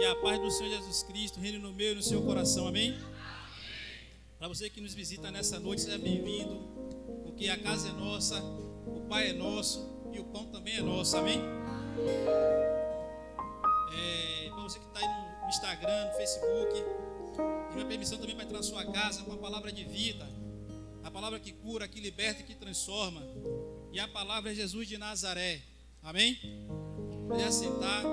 a paz do Senhor Jesus Cristo reine no meu e no seu coração, amém? Para você que nos visita nessa noite, seja bem-vindo, porque a casa é nossa, o Pai é nosso e o pão também é nosso, amém? Para você que está aí no Instagram, no Facebook, tem uma permissão também para entrar na sua casa com a palavra de vida, a palavra que cura, que liberta e que transforma, e a palavra é Jesus de Nazaré, amém? Pode assentar.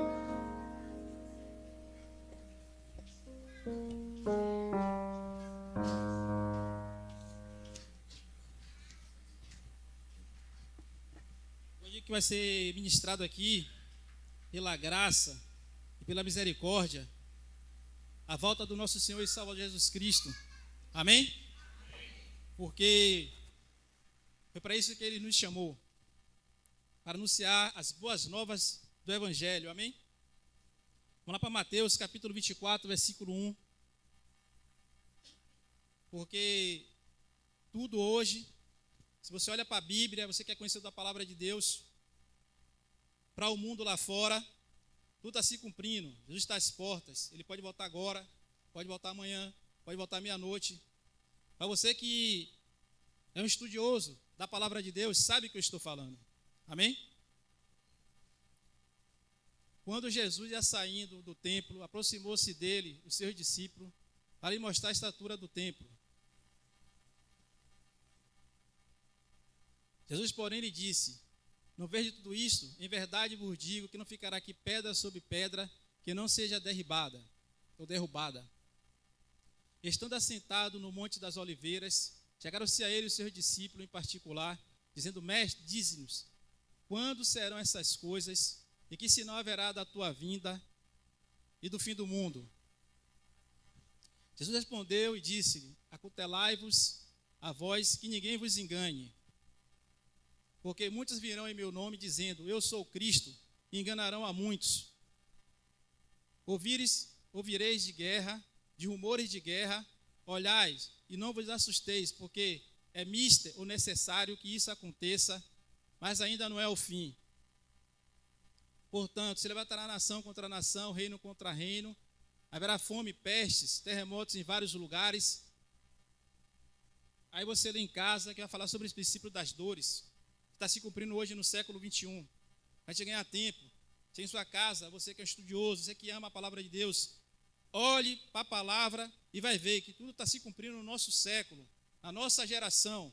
O que vai ser ministrado aqui, pela graça e pela misericórdia, a volta do nosso Senhor e Salvador Jesus Cristo, amém? Porque foi para isso que Ele nos chamou, para anunciar as boas novas do Evangelho, amém? Vamos lá para Mateus capítulo 24, versículo 1. Porque tudo hoje, se você olha para a Bíblia, você quer conhecer da palavra de Deus, para o mundo lá fora, tudo está se cumprindo. Jesus está às portas. Ele pode voltar agora, pode voltar amanhã, pode voltar meia-noite. Para você que é um estudioso da palavra de Deus, sabe o que eu estou falando. Amém? Quando Jesus ia saindo do templo, aproximou-se dele, os seus discípulos, para lhe mostrar a estatura do templo. Jesus, porém, lhe disse: não vejo tudo isto? Em verdade vos digo que não ficará aqui pedra sobre pedra que não seja derribada ou derrubada. Estando assentado no Monte das Oliveiras, chegaram-se a ele os seus discípulos em particular, dizendo: Mestre, dize-nos, quando serão essas coisas e que sinal haverá da tua vinda e do fim do mundo? Jesus respondeu e disse-lhe: acautelai-vos a vós, que ninguém vos engane. Porque muitos virão em meu nome dizendo: eu sou Cristo, e enganarão a muitos. Ouvireis de guerra, de rumores de guerra, olhais e não vos assusteis, porque é mister ou necessário que isso aconteça, mas ainda não é o fim. Portanto, se levantará nação contra nação, reino contra reino, haverá fome, pestes, terremotos em vários lugares. Aí você lê em casa que vai falar sobre esse princípio das dores, está se cumprindo hoje no século 21. Vai te ganhar tempo. Você em sua casa, você que é estudioso, você que ama a palavra de Deus, olhe para a palavra e vai ver que tudo está se cumprindo no nosso século, na nossa geração.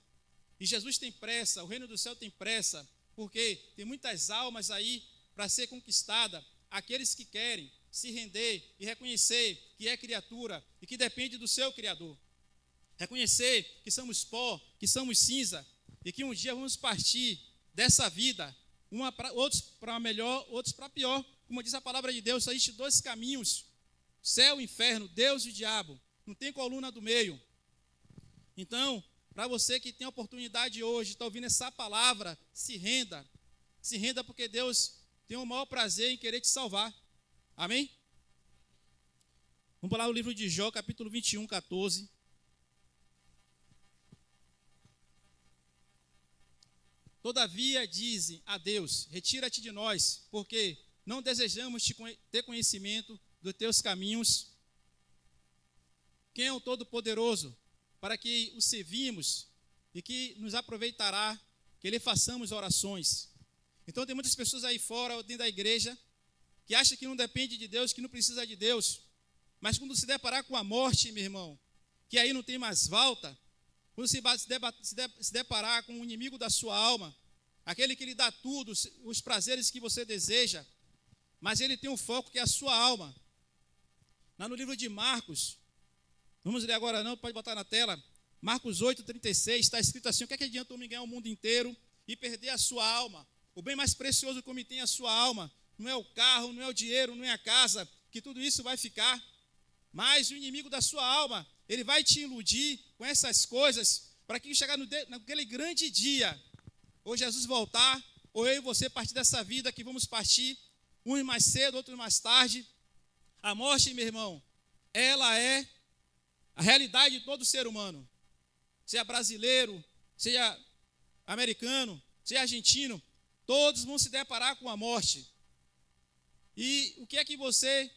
E Jesus tem pressa, o reino do céu tem pressa, porque tem muitas almas aí para ser conquistada, aqueles que querem se render e reconhecer que é criatura e que depende do seu Criador. Reconhecer que somos pó, que somos cinza, e que um dia vamos partir dessa vida, outros para melhor, outros para pior. Como diz a palavra de Deus, só existem dois caminhos: céu e inferno, Deus e o diabo. Não tem coluna do meio. Então, para você que tem a oportunidade hoje, está ouvindo essa palavra, se renda. Se renda, porque Deus tem o maior prazer em querer te salvar. Amém? Vamos lá no livro de Jó, capítulo 21, 14. Todavia dizem a Deus: retira-te de nós, porque não desejamos ter conhecimento dos teus caminhos. Quem é o Todo-Poderoso, para que o servimos e que nos aproveitará, que lhe façamos orações? Então tem muitas pessoas aí fora, dentro da igreja, que acham que não depende de Deus, que não precisa de Deus. Mas quando se deparar com a morte, meu irmão, que aí não tem mais volta, quando se deparar com o inimigo da sua alma, aquele que lhe dá tudo, os prazeres que você deseja, mas ele tem um foco que é a sua alma. Lá no livro de Marcos, vamos ler agora não, pode botar na tela, Marcos 8,36, está escrito assim: o que é que adianta o homem ganhar o mundo inteiro e perder a sua alma? O bem mais precioso que o homem tem é a sua alma. Não é o carro, não é o dinheiro, não é a casa, que tudo isso vai ficar. Mas o inimigo da sua alma, ele vai te iludir com essas coisas, para que chegar naquele grande dia, ou Jesus voltar, ou eu e você partir dessa vida que vamos partir, uns mais cedo, outros mais tarde. A morte, meu irmão, ela é a realidade de todo ser humano. Seja brasileiro, seja americano, seja argentino, todos vão se deparar com a morte. E o que é que você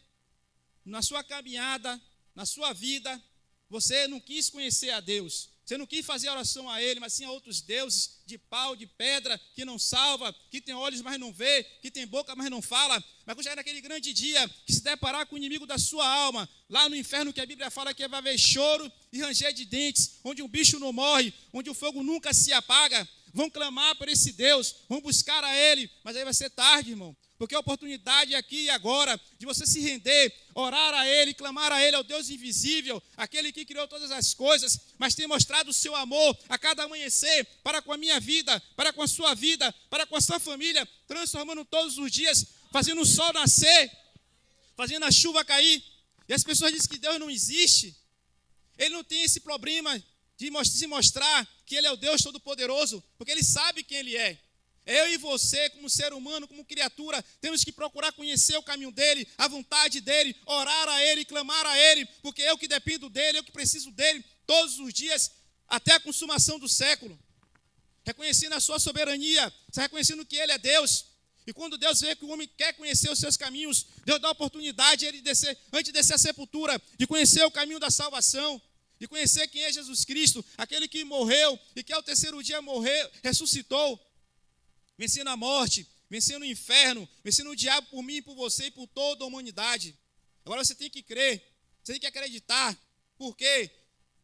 na sua caminhada, na sua vida, você não quis conhecer a Deus. Você não quis fazer oração a Ele, mas sim a outros deuses de pau, de pedra, que não salva, que tem olhos, mas não vê, que tem boca, mas não fala. Mas quando chegar naquele grande dia, que se deparar com o inimigo da sua alma, lá no inferno que a Bíblia fala que vai haver choro e ranger de dentes, onde um bicho não morre, onde o fogo nunca se apaga, vão clamar por esse Deus, vão buscar a Ele, mas aí vai ser tarde, irmão. Porque a oportunidade é aqui e agora de você se render, orar a Ele, clamar a Ele, ao Deus invisível, aquele que criou todas as coisas, mas tem mostrado o seu amor a cada amanhecer, para com a minha vida, para com a sua vida, para com a sua família, transformando todos os dias, fazendo o sol nascer, fazendo a chuva cair. E as pessoas dizem que Deus não existe. Ele não tem esse problema de se mostrar que Ele é o Deus Todo-Poderoso, porque Ele sabe quem Ele é. Eu e você, como ser humano, como criatura, temos que procurar conhecer o caminho dEle, a vontade dEle, orar a Ele, clamar a Ele, porque eu que dependo dEle, eu que preciso dEle todos os dias, até a consumação do século. Reconhecendo a sua soberania, reconhecendo que Ele é Deus. E quando Deus vê que o homem quer conhecer os seus caminhos, Deus dá a oportunidade a ele descer, antes de descer a sepultura, de conhecer o caminho da salvação, de conhecer quem é Jesus Cristo, aquele que morreu e que ao terceiro dia morreu, ressuscitou, vencendo a morte, vencendo o inferno, vencendo o diabo por mim e por você e por toda a humanidade. Agora você tem que crer, você tem que acreditar, porque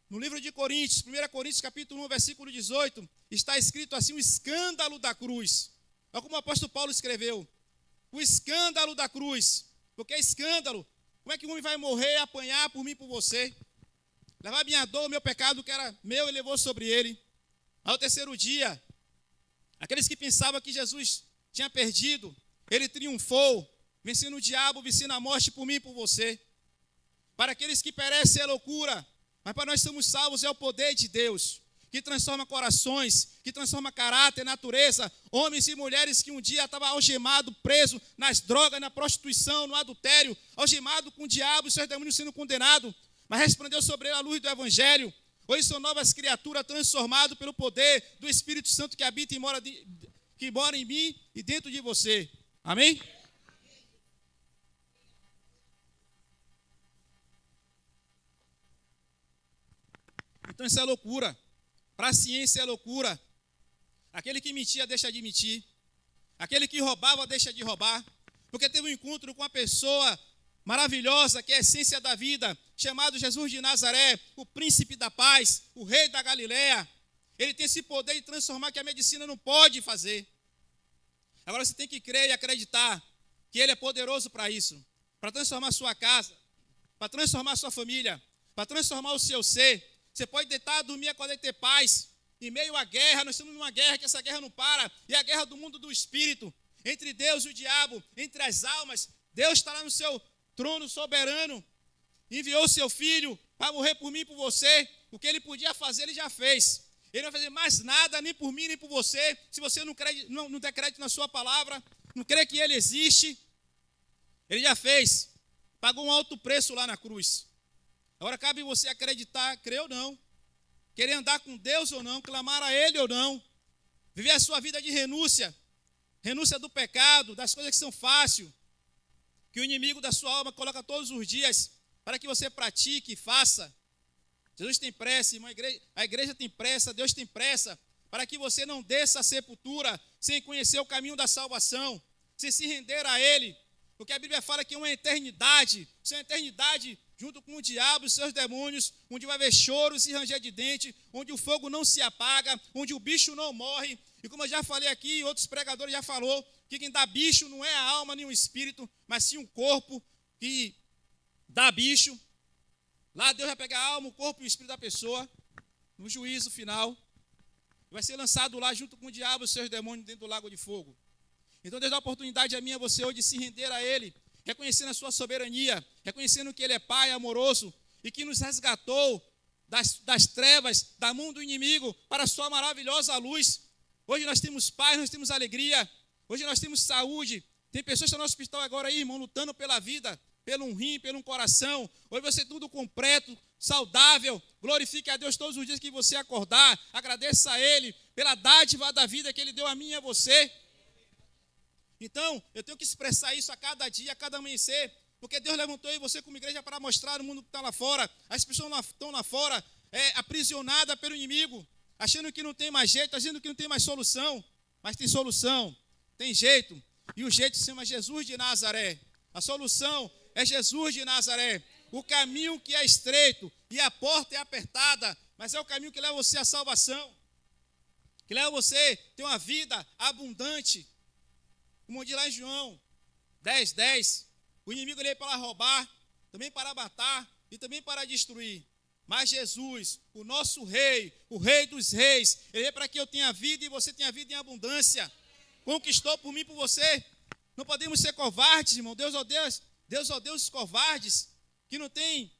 no livro de Coríntios, 1 Coríntios capítulo 1, versículo 18, está escrito assim, o escândalo da cruz. Olha como o apóstolo Paulo escreveu, o escândalo da cruz. Porque é escândalo. Como é que um homem vai morrer, apanhar por mim e por você? Levar minha dor, o meu pecado que era meu, ele levou sobre ele. Ao terceiro dia, aqueles que pensavam que Jesus tinha perdido, ele triunfou, vencendo o diabo, vencendo a morte por mim e por você. Para aqueles que perecem é loucura, mas para nós somos salvos é o poder de Deus, que transforma corações, que transforma caráter, natureza, homens e mulheres que um dia estavam algemados, presos nas drogas, na prostituição, no adultério, algemado com o diabo e seus demônios sendo condenados, mas resplandeceu sobre ele a luz do Evangelho. Hoje são novas criaturas transformadas pelo poder do Espírito Santo que habita e que mora em mim e dentro de você. Amém? Então isso é loucura. Para a ciência é loucura. Aquele que mentia deixa de mentir. Aquele que roubava deixa de roubar. Porque teve um encontro com uma pessoa maravilhosa, que é a essência da vida, chamado Jesus de Nazaré, o príncipe da paz, o rei da Galileia. Ele tem esse poder de transformar que a medicina não pode fazer. Agora você tem que crer e acreditar que Ele é poderoso para isso, para transformar a sua casa, para transformar a sua família, para transformar o seu ser. Você pode deitar, dormir, acordar e ter paz. Em meio à guerra, nós estamos numa guerra que essa guerra não para, e a guerra do mundo do espírito, entre Deus e o diabo, entre as almas. Deus está lá no seu trono soberano, enviou seu filho para morrer por mim e por você. O que ele podia fazer, ele já fez. Ele não vai fazer mais nada, nem por mim, nem por você, se você não der crédito na sua palavra, não crê que ele existe. Ele já fez, pagou um alto preço lá na cruz. Agora cabe você acreditar, crer ou não, querer andar com Deus ou não, clamar a Ele ou não, viver a sua vida de renúncia, renúncia do pecado, das coisas que são fáceis, que o inimigo da sua alma coloca todos os dias, para que você pratique e faça. Jesus tem pressa, irmão, a igreja tem pressa, Deus tem pressa, para que você não desça a sepultura sem conhecer o caminho da salvação, sem se render a Ele, porque a Bíblia fala que é uma eternidade junto com o diabo e seus demônios, onde vai haver choros e ranger de dente, onde o fogo não se apaga, onde o bicho não morre. E como eu já falei aqui, outros pregadores já falou, que quem dá bicho não é a alma nem o espírito, mas sim o corpo que dá bicho. Lá Deus vai pegar a alma, o corpo e o espírito da pessoa, no juízo final, vai ser lançado lá junto com o diabo e seus demônios dentro do lago de fogo. Então Deus dá a oportunidade a mim e a você hoje de se render a Ele, reconhecendo a sua soberania, reconhecendo que Ele é Pai amoroso e que nos resgatou das trevas, da mão do inimigo, para a sua maravilhosa luz. Hoje nós temos paz, nós temos alegria, hoje nós temos saúde. Tem pessoas que estão no hospital agora aí, irmão, lutando pela vida, pelo um rim, pelo um coração. Hoje você tudo completo, saudável. Glorifique a Deus todos os dias que você acordar. Agradeça a Ele pela dádiva da vida que Ele deu a mim e a você. Então, eu tenho que expressar isso a cada dia, a cada amanhecer, Porque Deus levantou eu e você como igreja para mostrar o mundo que está lá fora. As pessoas estão lá fora, aprisionadas pelo inimigo, achando que não tem mais jeito, achando que não tem mais solução. Mas tem solução, tem jeito. E o jeito se chama Jesus de Nazaré. A solução é Jesus de Nazaré. O caminho que é estreito e a porta é apertada, mas é o caminho que leva você à salvação. Que leva você a ter uma vida abundante. Como diz lá em João 10:10. O inimigo veio para roubar, também para matar e também para destruir. Mas Jesus, o nosso rei, o rei dos reis, ele veio para que eu tenha vida e você tenha vida em abundância. Conquistou por mim e por você. Não podemos ser covardes, irmão. Deus odeia os covardes que não têm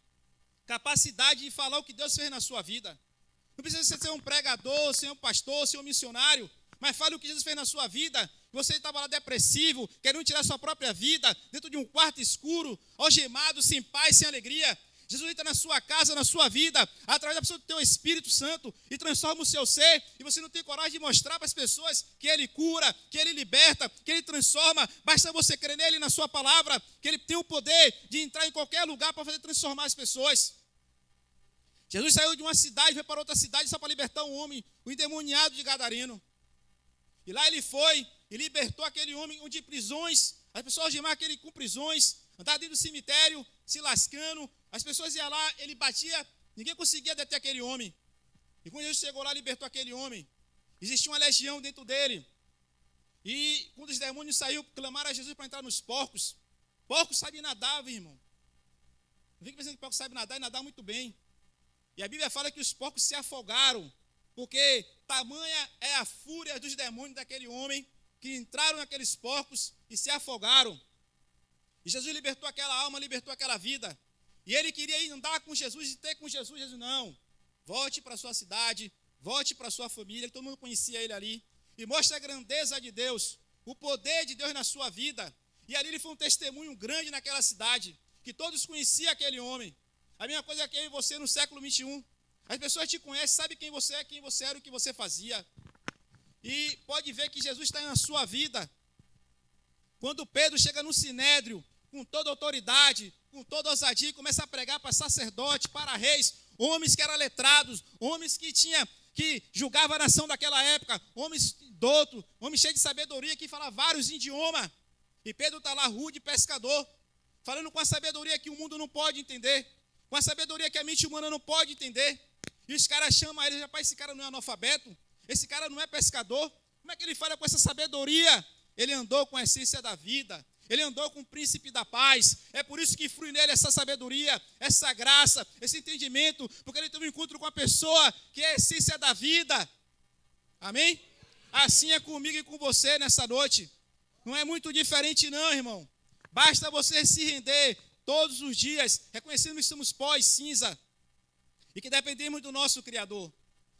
capacidade de falar o que Deus fez na sua vida. Não precisa ser um pregador, ser um pastor, ser um missionário, mas fale o que Jesus fez na sua vida. Você estava lá depressivo, querendo tirar sua própria vida, dentro de um quarto escuro, algemado, sem paz, sem alegria. Jesus entra na sua casa, na sua vida, através da pessoa do teu Espírito Santo, e transforma o seu ser, e você não tem coragem de mostrar para as pessoas que Ele cura, que Ele liberta, que Ele transforma. Basta você crer nele, na sua palavra, que Ele tem o poder de entrar em qualquer lugar para fazer transformar as pessoas. Jesus saiu de uma cidade, foi para outra cidade só para libertar um homem, o endemoniado de Gadareno. E lá ele foi e libertou aquele homem de prisões. As pessoas algemavam aquele com prisões, andava dentro do cemitério, se lascando. As pessoas iam lá, ele batia, ninguém conseguia deter aquele homem. E quando Jesus chegou lá, libertou aquele homem. Existia uma legião dentro dele. E quando os demônios saíram, clamaram a Jesus para entrar nos porcos. Porcos sabem nadar, irmão. Não fique pensando que porcos sabem nadar e nadar muito bem. E a Bíblia fala que os porcos se afogaram, porque tamanha é a fúria dos demônios daquele homem, que entraram naqueles porcos e se afogaram. E Jesus libertou aquela alma, libertou aquela vida. E ele queria ir andar com Jesus e ter com Jesus. Jesus, não, volte para a sua cidade, volte para a sua família, que todo mundo conhecia ele ali, e mostre a grandeza de Deus, o poder de Deus na sua vida. E ali ele foi um testemunho grande naquela cidade, que todos conheciam aquele homem. A mesma coisa que eu e você no século 21. As pessoas te conhecem, sabem quem você é, quem você era, o que você fazia. E pode ver que Jesus está na sua vida. Quando Pedro chega no Sinédrio, com toda autoridade, com toda ousadia, e começa a pregar para sacerdotes, para reis, homens que eram letrados, homens que julgavam a nação daquela época, homens doutos, homens cheios de sabedoria, que falavam vários idiomas. E Pedro está lá, rude pescador, falando com a sabedoria que o mundo não pode entender, com a sabedoria que a mente humana não pode entender. E os caras chamam ele, rapaz, esse cara não é analfabeto, esse cara não é pescador, como é que ele fala com essa sabedoria? Ele andou com a essência da vida, ele andou com o príncipe da paz. É por isso que flui nele essa sabedoria, essa graça, esse entendimento, porque ele teve um encontro com a pessoa que é a essência da vida. Amém? Assim é comigo e com você nessa noite. Não é muito diferente não, irmão. Basta você se render todos os dias, reconhecendo que somos pó e cinza, e que dependemos do nosso Criador.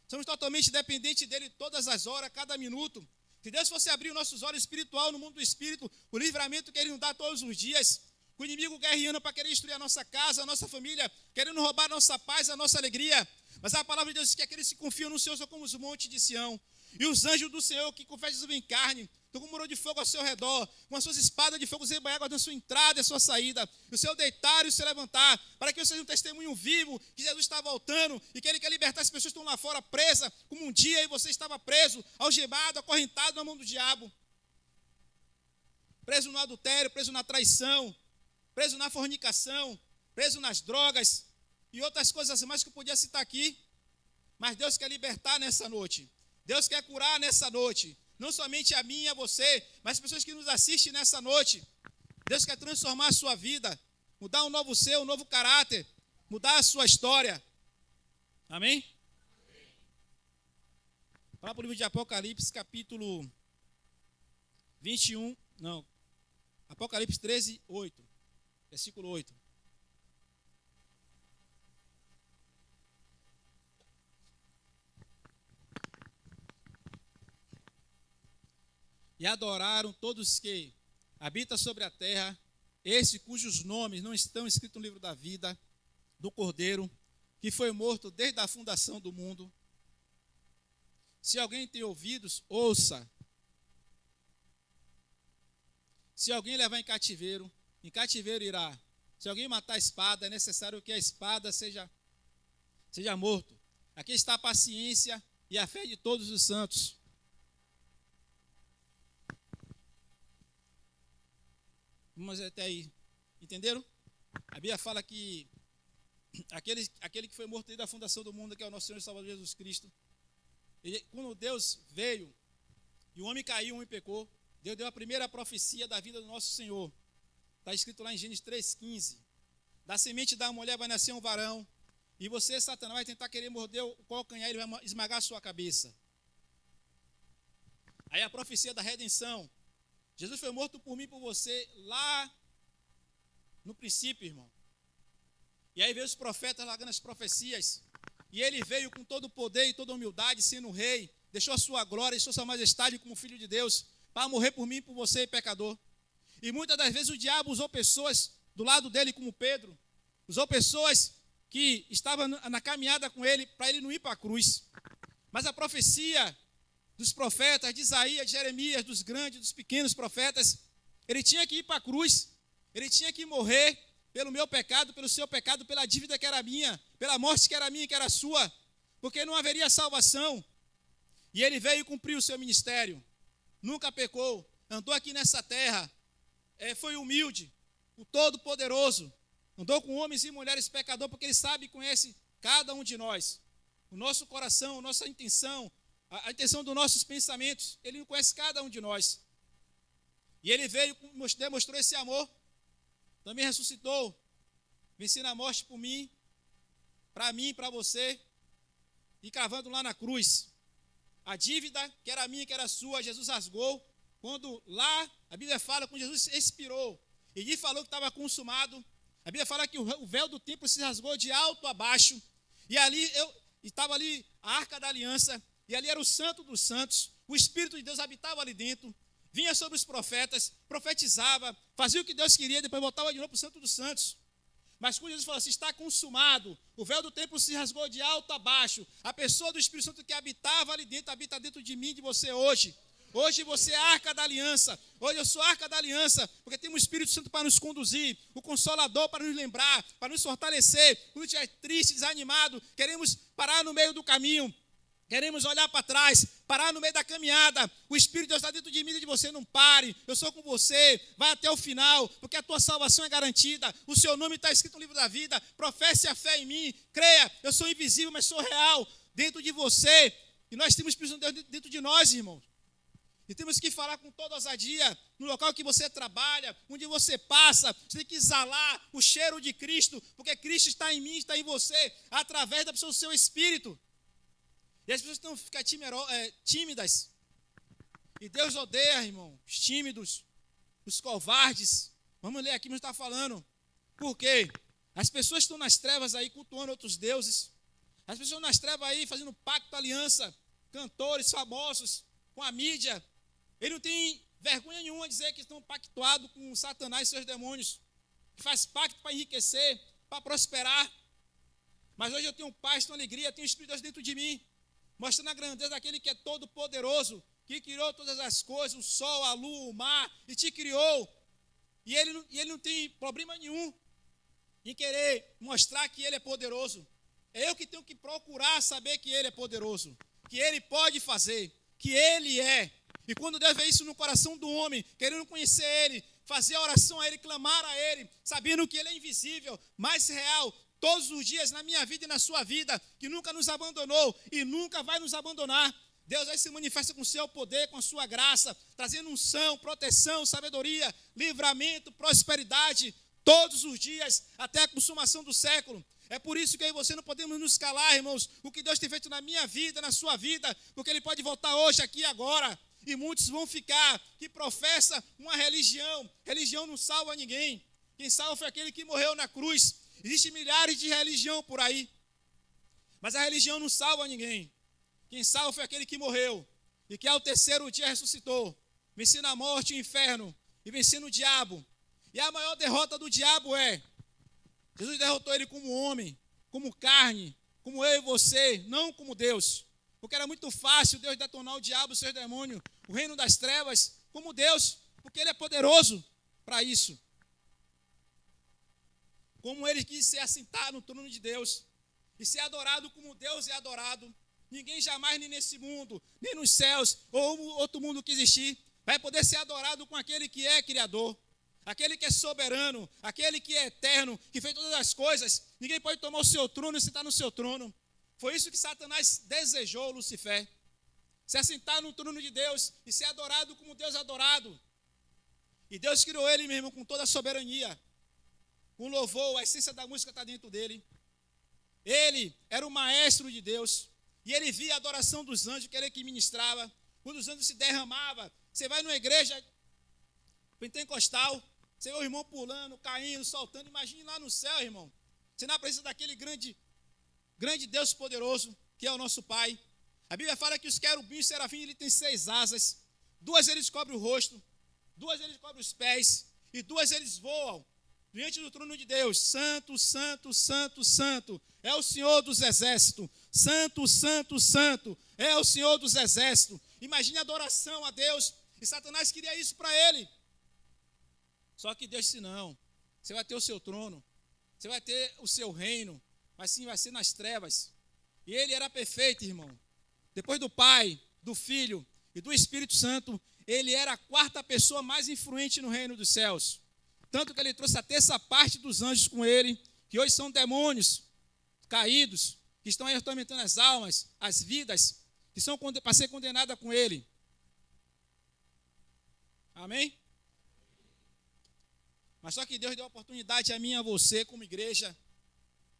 Somos totalmente dependentes dele todas as horas, cada minuto. Se Deus fosse abrir os nossos olhos espiritual no mundo do Espírito, o livramento que Ele nos dá todos os dias, o inimigo guerreando para querer destruir a nossa casa, a nossa família, querendo roubar a nossa paz, a nossa alegria. Mas a palavra de Deus diz que aqueles que confiam no Senhor são como os montes de Sião. E os anjos do Senhor que confessam em carne, estão com um muro de fogo ao seu redor, com as suas espadas de fogo zebanhadas na sua entrada e a sua saída, o seu deitar e o seu levantar, para que você seja um testemunho vivo, que Jesus está voltando, e que Ele quer libertar as pessoas que estão lá fora presas, como um dia e você estava preso, algemado, acorrentado na mão do diabo, preso no adultério, preso na traição, preso na fornicação, preso nas drogas, e outras coisas mais que eu podia citar aqui. Mas Deus quer libertar nessa noite, Deus quer curar nessa noite, não somente a mim e a você, mas as pessoas que nos assistem nessa noite. Deus quer transformar a sua vida, mudar um novo ser, um novo caráter, mudar a sua história. Amém? Vamos para o livro de Apocalipse, capítulo 21, não, Apocalipse 13, 8, versículo 8. E adoraram todos que habitam sobre a terra, esse cujos nomes não estão escritos no livro da vida do Cordeiro, que foi morto desde a fundação do mundo. Se alguém tem ouvidos, ouça. Se alguém levar em cativeiro irá. Se alguém matar a espada, é necessário que a espada seja morto. Aqui está a paciência e a fé de todos os santos. Vamos até aí. Entenderam? A Bíblia fala que aquele que foi morto desde a fundação do mundo, que é o nosso Senhor e Salvador Jesus Cristo, quando Deus veio e o homem caiu, o homem pecou, Deus deu a primeira profecia da vida do nosso Senhor. Está escrito lá em Gênesis 3,15. Da semente da mulher vai nascer um varão, e você, Satanás, vai tentar querer morder o calcanhar, ele vai esmagar a sua cabeça. Aí a profecia da redenção. Jesus foi morto por mim e por você lá no princípio, irmão. E aí veio os profetas largando as profecias. E ele veio com todo o poder e toda a humildade, sendo rei. Deixou a sua glória, deixou a sua majestade como filho de Deus, para morrer por mim e por você, pecador. E muitas das vezes o diabo usou pessoas do lado dele, como Pedro. Usou pessoas que estavam na caminhada com ele, para ele não ir para a cruz. Mas a profecia dos profetas, de Isaías, de Jeremias, dos grandes, dos pequenos profetas, ele tinha que ir para a cruz. Ele tinha que morrer pelo meu pecado, pelo seu pecado, pela dívida que era minha, pela morte que era minha e que era sua, porque não haveria salvação. E ele veio e cumpriu o seu ministério. Nunca pecou, andou aqui nessa terra, foi humilde, o Todo-Poderoso, andou com homens e mulheres pecadores, porque ele sabe e conhece cada um de nós. O nosso coração, a nossa intenção, a intenção dos nossos pensamentos, ele conhece cada um de nós. E ele veio, demonstrou esse amor, também ressuscitou, vencendo a morte por mim, para você, e cravando lá na cruz. A dívida que era minha, que era sua, Jesus rasgou. Quando lá, a Bíblia fala, quando Jesus expirou, e falou que estava consumado, a Bíblia fala que o véu do templo se rasgou de alto a baixo, e ali estava ali a Arca da Aliança, e ali era o Santo dos Santos, o Espírito de Deus habitava ali dentro, vinha sobre os profetas, profetizava, fazia o que Deus queria, depois voltava de novo para o Santo dos Santos. Mas quando Jesus falou assim, está consumado, o véu do templo se rasgou de alto a baixo, a pessoa do Espírito Santo que habitava ali dentro, habita dentro de mim e de você hoje. Hoje você é a Arca da Aliança, hoje eu sou a Arca da Aliança, porque tem um Espírito Santo para nos conduzir, o Consolador para nos lembrar, para nos fortalecer, quando estiver triste, desanimado, queremos parar no meio do caminho, queremos olhar para trás, parar no meio da caminhada, o Espírito de Deus está dentro de mim e de você, não pare, eu sou com você, vai até o final, porque a tua salvação é garantida, o seu nome está escrito no livro da vida, professe a fé em mim, creia, eu sou invisível, mas sou real, dentro de você, e nós temos o Espírito de Deus dentro de nós, irmãos. E temos que falar com toda ousadia, no local que você trabalha, onde você passa, você tem que exalar o cheiro de Cristo, porque Cristo está em mim, está em você, através da pessoa do seu Espírito. E as pessoas estão ficando tímidas. E Deus odeia, irmão, os tímidos, os covardes. Vamos ler aqui, mas está falando. Por quê? As pessoas estão nas trevas aí, cultuando outros deuses. As pessoas estão nas trevas aí, fazendo pacto, aliança, cantores famosos, com a mídia. Ele não tem vergonha nenhuma de dizer que estão pactuados com Satanás e seus demônios, que faz pacto para enriquecer, para prosperar. Mas hoje eu tenho paz, tenho alegria, tenho o Espírito de Deus dentro de mim, mostrando a grandeza daquele que é todo poderoso, que criou todas as coisas, o sol, a lua, o mar, e te criou. E ele não tem problema nenhum em querer mostrar que ele é poderoso. É eu que tenho que procurar saber que ele é poderoso, que ele pode fazer, que ele é. E quando Deus vê isso no coração do homem, querendo conhecer ele, fazer a oração a ele, clamar a ele, sabendo que ele é invisível, mas real, todos os dias na minha vida e na sua vida, que nunca nos abandonou e nunca vai nos abandonar. Deus aí se manifesta com o seu poder, com a sua graça, trazendo unção, proteção, sabedoria, livramento, prosperidade, todos os dias, até a consumação do século. É por isso que eu e você não podemos nos calar, irmãos, o que Deus tem feito na minha vida, na sua vida, porque Ele pode voltar hoje, aqui e agora, e muitos vão ficar que professa uma religião. Religião não salva ninguém. Quem salva foi aquele que morreu na cruz. Existem milhares de religiões por aí, mas a religião não salva ninguém. Quem salva foi aquele que morreu e que ao terceiro dia ressuscitou, vencendo a morte e o inferno e vencendo o diabo. E a maior derrota do diabo é: Jesus derrotou ele como homem, como carne, como eu e você, não como Deus. Porque era muito fácil Deus detonar o diabo, os seus demônios, o reino das trevas, como Deus, porque Ele é poderoso para isso. como ele quis ser assentado no trono de Deus e ser adorado como Deus é adorado. Ninguém jamais, nem nesse mundo, nem nos céus, ou outro mundo que existir, vai poder ser adorado com aquele que é Criador, aquele que é soberano, aquele que é eterno, que fez todas as coisas. Ninguém pode tomar o seu trono e sentar no seu trono. Foi isso que Satanás desejou, Lucifer. Se assentar no trono de Deus e ser adorado como Deus é adorado. E Deus criou ele mesmo com toda a soberania. Com louvor, a essência da música está dentro dele. Ele era o maestro de Deus. E ele via a adoração dos anjos, que era ele que ministrava. Quando os anjos se derramavam, você vai numa igreja pentecostal, você vê o irmão pulando, caindo, saltando. Imagine lá no céu, irmão. Você na presença daquele grande Deus poderoso, que é o nosso Pai. A Bíblia fala que os querubins e os serafins, ele tem 6 asas. 2 eles cobrem o rosto, 2 eles cobrem os pés, e 2 eles voam diante do trono de Deus. Santo, santo, santo, santo, é o Senhor dos exércitos. Santo, santo, santo, é o Senhor dos exércitos. Imagine a adoração a Deus. E Satanás queria isso para ele. Só que Deus disse, não, você vai ter o seu trono, você vai ter o seu reino, mas sim vai ser nas trevas. E ele era perfeito, irmão. Depois do Pai, do Filho e do Espírito Santo, ele era a 4ª pessoa mais influente no reino dos céus. Tanto que ele trouxe a 3ª parte dos anjos com ele, que hoje são demônios caídos, que estão aí atormentando as almas, as vidas, que são para ser condenadas com ele. Amém? Mas só que Deus deu a oportunidade a mim e a você, como igreja,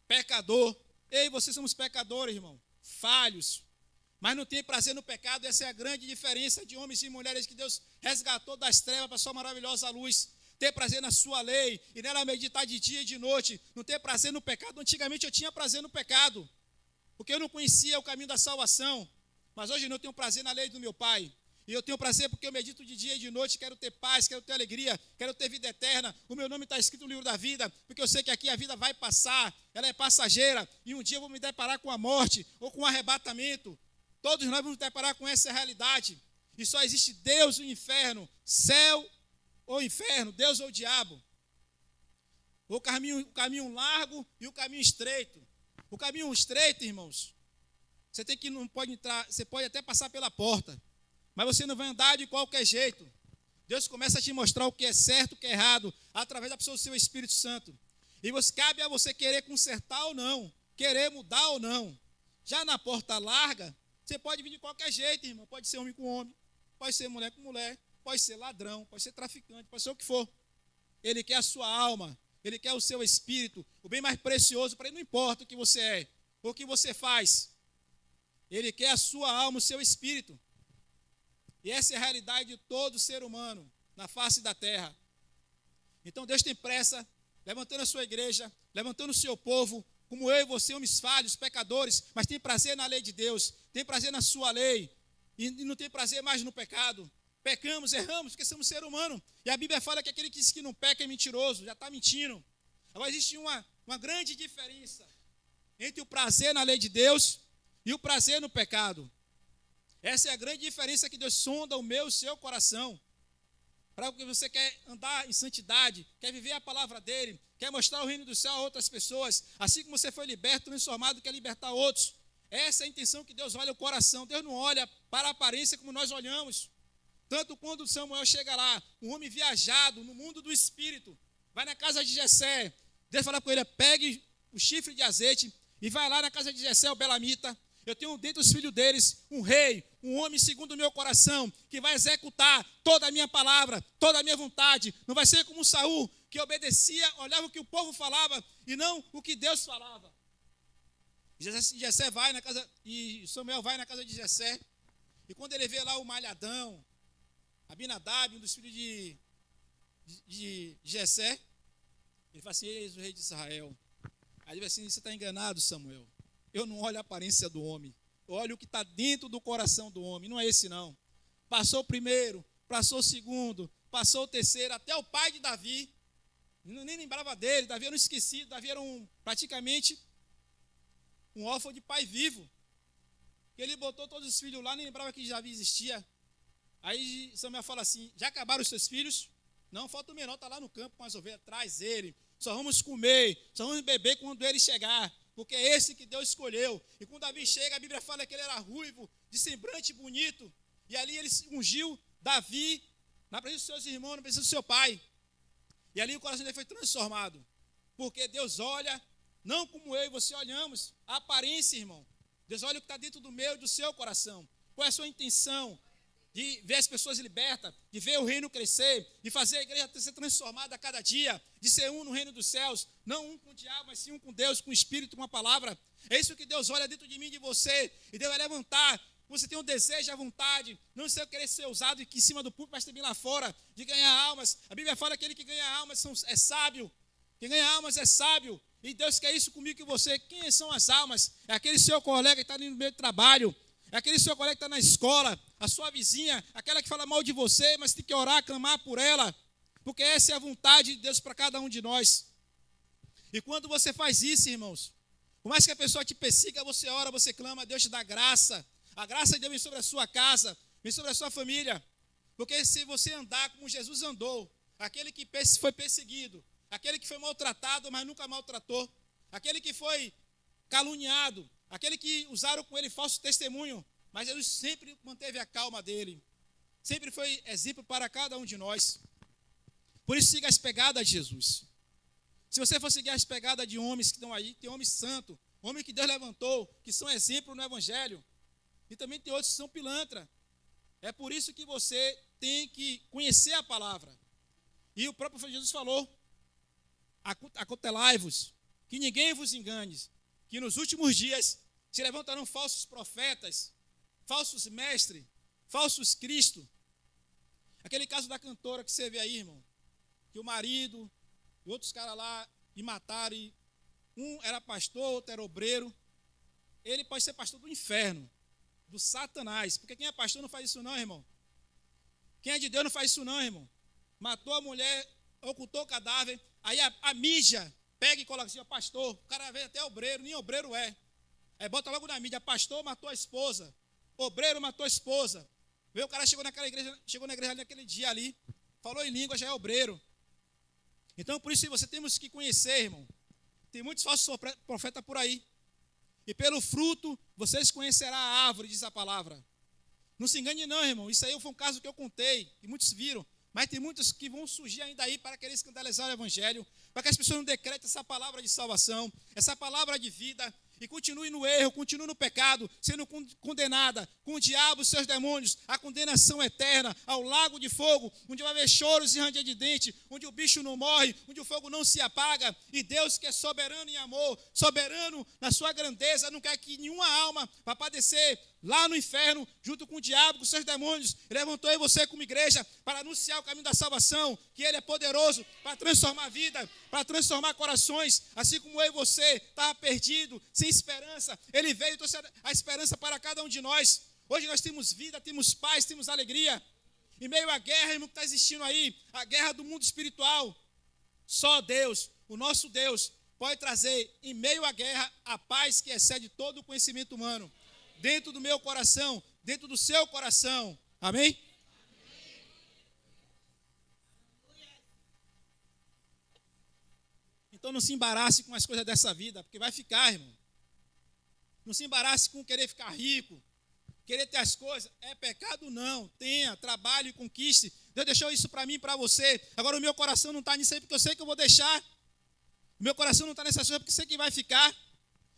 pecador. Eu e você somos pecadores, irmão, falhos. Mas não tem prazer no pecado. Essa é a grande diferença de homens e mulheres que Deus resgatou das trevas para a sua maravilhosa luz. Ter prazer na sua lei e nela meditar de dia e de noite. Não ter prazer no pecado. Antigamente eu tinha prazer no pecado, porque eu não conhecia o caminho da salvação. Mas hoje eu tenho prazer na lei do meu Pai. E eu tenho prazer porque eu medito de dia e de noite, quero ter paz, quero ter alegria, quero ter vida eterna. O meu nome está escrito no livro da vida, porque eu sei que aqui a vida vai passar, ela é passageira, e um dia eu vou me deparar com a morte ou com o arrebatamento. Todos nós vamos nos deparar com essa realidade. E só existe Deus ou inferno, céu ou inferno, Deus ou diabo. O caminho largo e o caminho estreito. O caminho estreito, irmãos, não pode entrar, você pode até passar pela porta, mas você não vai andar de qualquer jeito. Deus começa a te mostrar o que é certo, o que é errado, através da pessoa do seu Espírito Santo. E cabe a você querer consertar ou não, querer mudar ou não. Já na porta larga, você pode vir de qualquer jeito, irmão. Pode ser homem com homem, pode ser mulher com mulher, pode ser ladrão, pode ser traficante, pode ser o que for. Ele quer a sua alma, ele quer o seu espírito, o bem mais precioso para ele. Não importa o que você é, ou o que você faz. Ele quer a sua alma, o seu espírito. E essa é a realidade de todo ser humano na face da terra. Então Deus tem pressa, levantando a sua igreja, levantando o seu povo, como eu e você, homens falhos, pecadores, mas tem prazer na lei de Deus, tem prazer na sua lei, e não tem prazer mais no pecado. Pecamos, erramos, porque somos ser humano. E a Bíblia fala que aquele que diz que não peca é mentiroso, já está mentindo. Agora existe uma grande diferença entre o prazer na lei de Deus e o prazer no pecado. Essa é a grande diferença que Deus sonda o meu e o seu coração. Para que você quer andar em santidade, quer viver a palavra dele, quer mostrar o reino do céu a outras pessoas, assim como você foi liberto, transformado, quer libertar outros. Essa é a intenção que Deus olha o coração. Deus não olha para a aparência como nós olhamos. Tanto quando Samuel chega lá, um homem viajado no mundo do espírito, vai na casa de Jessé, Deus fala com ele, pegue o chifre de azeite e vai lá na casa de Jessé, o belamita. Eu tenho dentro dos filhos deles um rei, um homem segundo o meu coração, que vai executar toda a minha palavra, toda a minha vontade. Não vai ser como Saul, que obedecia, olhava o que o povo falava e não o que Deus falava. Jessé vai na casa, e Samuel vai na casa de Jessé, e quando ele vê lá o malhadão, Abinadab, um dos filhos de Jessé, ele fala assim, eis o rei de Israel. Aí ele fala assim, você está enganado, Samuel. Eu não olho a aparência do homem, eu olho o que está dentro do coração do homem, não é esse não. Passou o primeiro, passou o segundo, passou o terceiro, até o pai de Davi, nem lembrava dele, Davi era um esquecido, Davi era praticamente um órfão de pai vivo. Ele botou todos os filhos lá, nem lembrava que Davi existia. Aí Samuel fala assim, já acabaram os seus filhos? Não, falta o menor, está lá no campo com as ovelhas, traz ele. só vamos comer, só vamos beber quando ele chegar, porque é esse que Deus escolheu. E quando Davi chega, a Bíblia fala que ele era ruivo, de semblante bonito, e ali ele ungiu Davi na presença dos seus irmãos, na presença do seu pai. E ali o coração dele foi transformado, porque Deus olha, não como eu e você olhamos, a aparência, irmão. Deus olha o que está dentro do meu e do seu coração. Qual é a sua intenção? De ver as pessoas libertas, de ver o reino crescer, de fazer a igreja ser transformada a cada dia, de ser um no reino dos céus, não um com o diabo, mas sim um com Deus, com o Espírito, com a palavra. É isso que Deus olha dentro de mim e de você, e Deus vai levantar. Você tem um desejo, a vontade, não sei querer ser usado aqui em cima do púlpito, mas também lá fora, de ganhar almas. A Bíblia fala que aquele que ganha almas é sábio, quem ganha almas é sábio, e Deus quer isso comigo e você. Quem são as almas? É aquele seu colega que está no meio do trabalho, é aquele seu colega que está na escola, a sua vizinha, aquela que fala mal de você, mas tem que orar, clamar por ela, porque essa é a vontade de Deus para cada um de nós. E quando você faz isso, irmãos, por mais que a pessoa te persiga, você ora, você clama, Deus te dá graça. A graça de Deus vem sobre a sua casa, vem sobre a sua família, porque se você andar como Jesus andou, aquele que foi perseguido, aquele que foi maltratado, mas nunca maltratou, aquele que foi caluniado, aquele que usaram com ele falso testemunho, mas Jesus sempre manteve a calma dele, sempre foi exemplo para cada um de nós. Por isso, siga as pegadas de Jesus. Se você for seguir as pegadas de homens que estão aí, tem homens santos, homens que Deus levantou, que são exemplo no Evangelho, e também tem outros que são pilantra. É por isso que você tem que conhecer a palavra. E o próprio Jesus falou: acautelai-vos, que ninguém vos engane, que nos últimos dias se levantarão falsos profetas, falsos mestres, falsos Cristo. Aquele caso da cantora que você vê aí, irmão, que o marido e outros caras lá me mataram, e um era pastor, outro era obreiro. Ele pode ser pastor do inferno, do Satanás, porque quem é pastor não faz isso não, irmão. Quem é de Deus não faz isso não, irmão. Matou a mulher, ocultou o cadáver, aí a mídia pega e coloca assim: ó, pastor, o cara vê até obreiro, nem obreiro é. Aí bota logo na mídia: pastor matou a esposa, obreiro matou a esposa. Vê, o cara chegou na igreja naquele dia ali, falou em língua, já é obreiro. Então, por isso você temos que conhecer, irmão. Tem muitos falsos profetas por aí. E pelo fruto vocês conhecerão a árvore, diz a palavra. Não se engane não, irmão. Isso aí foi um caso que eu contei, que muitos viram. Mas tem muitos que vão surgir ainda aí para querer escandalizar o Evangelho, para que as pessoas não decretem essa palavra de salvação, essa palavra de vida, e continue no erro, continue no pecado, sendo condenada com o diabo e seus demônios, a condenação eterna, ao lago de fogo, onde vai haver choros e ranger de dente, onde o bicho não morre, onde o fogo não se apaga. E Deus, que é soberano em amor, soberano na sua grandeza, não quer que nenhuma alma vá padecer lá no inferno, junto com o diabo, com seus demônios. Ele levantou eu e você como igreja para anunciar o caminho da salvação, que Ele é poderoso para transformar a vida, para transformar corações, assim como eu e você estava perdido, sem esperança. Ele veio e trouxe a esperança para cada um de nós. Hoje nós temos vida, temos paz, temos alegria. Em meio à guerra, irmão, que está existindo aí, a guerra do mundo espiritual, só Deus, o nosso Deus, pode trazer em meio à guerra a paz que excede todo o conhecimento humano. Dentro do meu coração, dentro do seu coração. Amém? Então não se embarace com as coisas dessa vida, porque vai ficar, irmão. Não se embarace com querer ficar rico, querer ter as coisas. É pecado? Não. Tenha, trabalhe, conquiste. Deus deixou isso para mim e para você. Agora o meu coração não está nisso aí porque eu sei que eu vou deixar. O meu coração não está nessas coisas porque eu sei que vai ficar.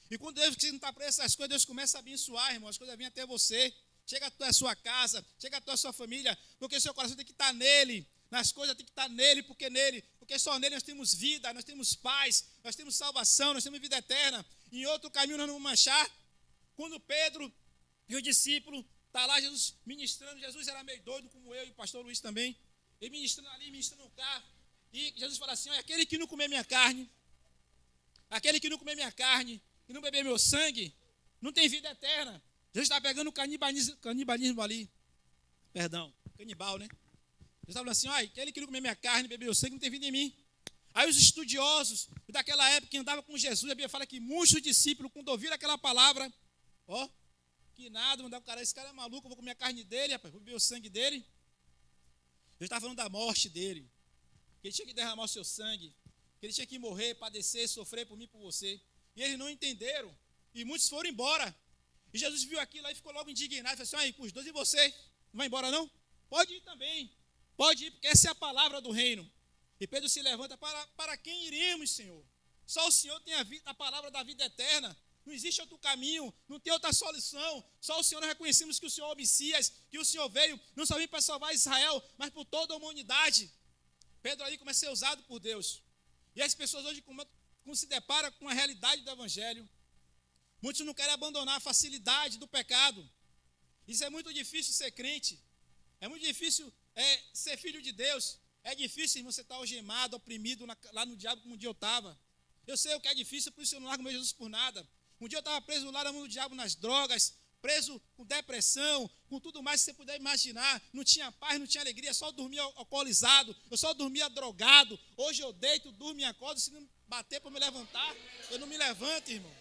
E quando Deus não está para essas coisas, Deus começa a abençoar, irmão. As coisas vêm até você. Chega até a sua casa, chega até a sua família, porque o seu coração tem que estar nele. Nas coisas tem que estar nele, porque só nele nós temos vida, nós temos paz, nós temos salvação, nós temos vida eterna. Em outro caminho nós não vamos achar. Quando Pedro e o discípulo está lá, Jesus ministrando, Jesus era meio doido, como eu e o pastor Luiz também. Ele ministrando ali, ministrando no carro. E Jesus fala assim: aquele que não comer minha carne, aquele que não comer minha carne e não beber meu sangue, não tem vida eterna. Jesus está pegando o canibalismo ali. Perdão, canibal, né? Jesus está falando assim: aquele que não comer minha carne e beber meu sangue não tem vida em mim. Aí os estudiosos daquela época que andavam com Jesus, a Bíblia fala que muitos discípulos, quando ouviram aquela palavra, que nada, mandar o cara, esse cara é maluco, eu vou comer a carne dele, rapaz, vou beber o sangue dele. Jesus está falando da morte dele, que ele tinha que derramar o seu sangue, que que ele tinha que morrer, padecer, sofrer por mim e por você. E eles não entenderam. E muitos foram embora. E Jesus viu aquilo aí e ficou logo indignado. Falou assim, aí, com os dois e você, não vai embora não? Pode ir também. Pode ir, porque essa é a palavra do reino. E Pedro se levanta, para quem iremos, Senhor? Só o Senhor tem a palavra da vida eterna. Não existe outro caminho, não tem outra solução. Só o Senhor, nós reconhecemos que o Senhor é o Messias, que o Senhor veio, não só veio para salvar Israel, mas por toda a humanidade. Pedro ali começa a ser usado por Deus. E as pessoas hoje, quando se deparam com a realidade do Evangelho, muitos não querem abandonar a facilidade do pecado. Isso é muito difícil ser crente. É muito difícil ser filho de Deus. É difícil, irmão, você estar algemado, oprimido lá no diabo, como um dia eu estava. Eu sei o que é difícil, por isso eu não largo meu Jesus por nada. Um dia eu estava preso lá na mão do diabo nas drogas, preso com depressão, com tudo mais que você puder imaginar. Não tinha paz, não tinha alegria, só dormia alcoolizado, eu só dormia drogado. Hoje eu deito, durmo e acordo, se não bater para me levantar, eu não me levanto, irmão.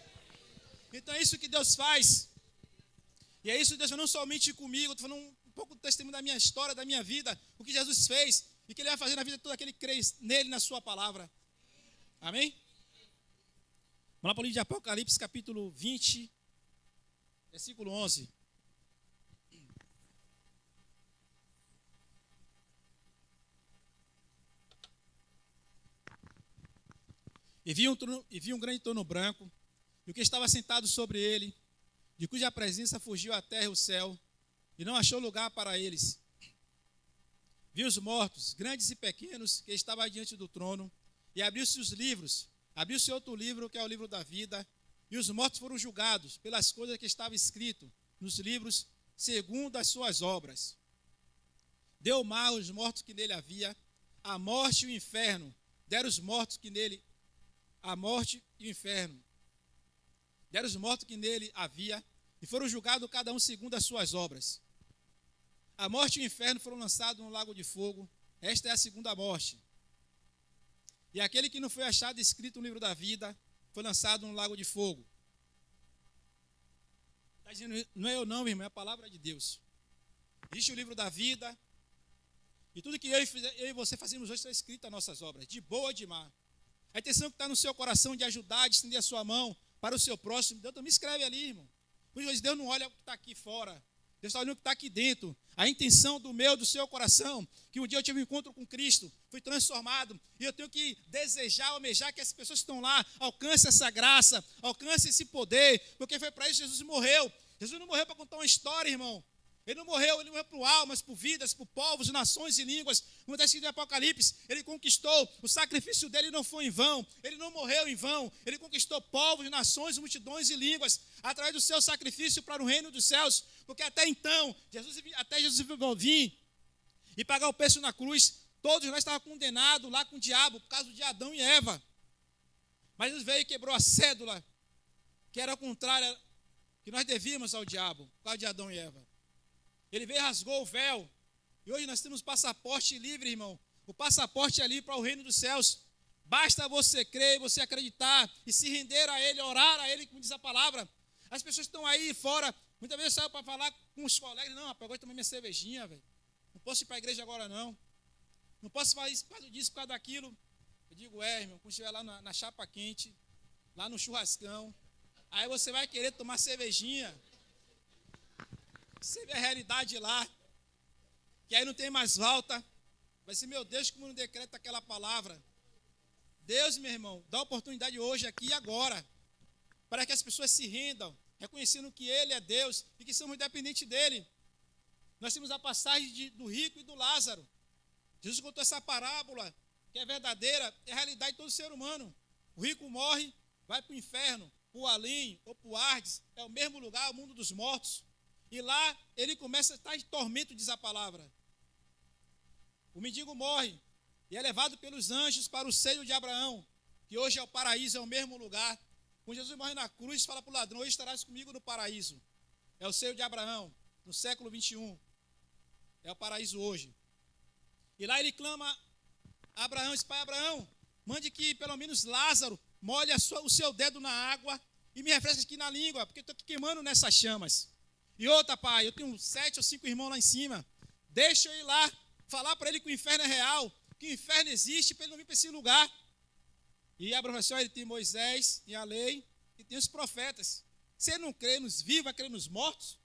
Então é isso que Deus faz. E é isso que Deus faz não somente comigo, estou falando um pouco do testemunho da minha história, da minha vida, o que Jesus fez e o que Ele vai fazer na vida de todo aquele que crê nele, na sua palavra. Amém? Vamos lá para o livro de Apocalipse, capítulo 20, versículo 11. E vi um grande trono branco, e o que estava sentado sobre ele, de cuja presença fugiu a terra e o céu, e não achou lugar para eles. Vi os mortos, grandes e pequenos, que estavam diante do trono, e abriu-se os livros. Abriu-se outro livro, que é o livro da vida, e os mortos foram julgados pelas coisas que estavam escritas nos livros, segundo as suas obras. Deu mar aos mortos que nele havia, a morte e o inferno, deram os mortos que nele, a morte e o inferno, deram os mortos que nele havia, e foram julgados cada um segundo as suas obras. A morte e o inferno foram lançados no lago de fogo, esta é a segunda morte. E aquele que não foi achado escrito no livro da vida foi lançado no lago de fogo. Está dizendo, não é eu não, irmão, é a palavra de Deus. Existe o livro da vida. E tudo que eu e você fazemos hoje está escrito nas nossas obras, de boa ou de má. A intenção que está no seu coração de ajudar, de estender a sua mão para o seu próximo, Deus também escreve ali, irmão. Pois Deus não olha o que está aqui fora. Deus está olhando o que está aqui dentro. A intenção do seu coração, que um dia eu tive um encontro com Cristo, fui transformado, e eu tenho que desejar, almejar que as pessoas que estão lá alcancem essa graça, alcancem esse poder, porque foi para isso que Jesus morreu. Jesus não morreu para contar uma história, irmão. Ele não morreu por almas, por vidas, por povos, nações e línguas. Como está escrito em Apocalipse, ele conquistou, o sacrifício dele não foi em vão, ele não morreu em vão, ele conquistou povos, nações, multidões e línguas, através do seu sacrifício para o reino dos céus, porque até então, Jesus vir e pagar o preço na cruz, todos nós estávamos condenados lá com o diabo, por causa de Adão e Eva. Mas Jesus veio e quebrou a cédula, que era contrária, que nós devíamos ao diabo, por causa de Adão e Eva. Ele veio e rasgou o véu. E hoje nós temos passaporte livre, irmão. O passaporte é livre para o reino dos céus. Basta você crer, você acreditar e se render a Ele, orar a Ele, como diz a palavra. As pessoas estão aí fora. Muitas vezes eu saio para falar com os colegas. Não, rapaz, agora eu tomei minha cervejinha, velho. Não posso ir para a igreja agora, não. Não posso fazer isso por causa disso, por causa daquilo. Eu digo, irmão, quando estiver lá na chapa quente, lá no churrascão, aí você vai querer tomar cervejinha. Você vê a realidade lá, que aí não tem mais volta. Vai ser, meu Deus, como não decreta aquela palavra. Deus, meu irmão, dá oportunidade hoje, aqui e agora, para que as pessoas se rendam, reconhecendo que Ele é Deus e que somos dependentes dEle. Nós temos a passagem do rico e do Lázaro. Jesus contou essa parábola, que é verdadeira, é a realidade de todo ser humano. O rico morre, vai para o inferno, para o além ou para o Hades, é o mesmo lugar, o mundo dos mortos. E lá ele começa a estar em tormento, diz a palavra. O mendigo morre e é levado pelos anjos para o seio de Abraão, que hoje é o paraíso, é o mesmo lugar. Quando Jesus morre na cruz, fala para o ladrão, hoje estarás comigo no paraíso. É o seio de Abraão, no século 21. É o paraíso hoje. E lá ele clama a Abraão, diz, pai Abraão, mande que pelo menos Lázaro molhe o seu dedo na água e me refresque aqui na língua, porque eu estou queimando nessas chamas. E outra, pai, eu tenho 7 ou 5 irmãos lá em cima. Deixa eu ir lá, falar para ele que o inferno é real, que o inferno existe, para ele não vir para esse lugar. E Abraão falou assim, ele tem Moisés, tem a lei e tem os profetas. Você não crê nos vivos, vai crer nos mortos?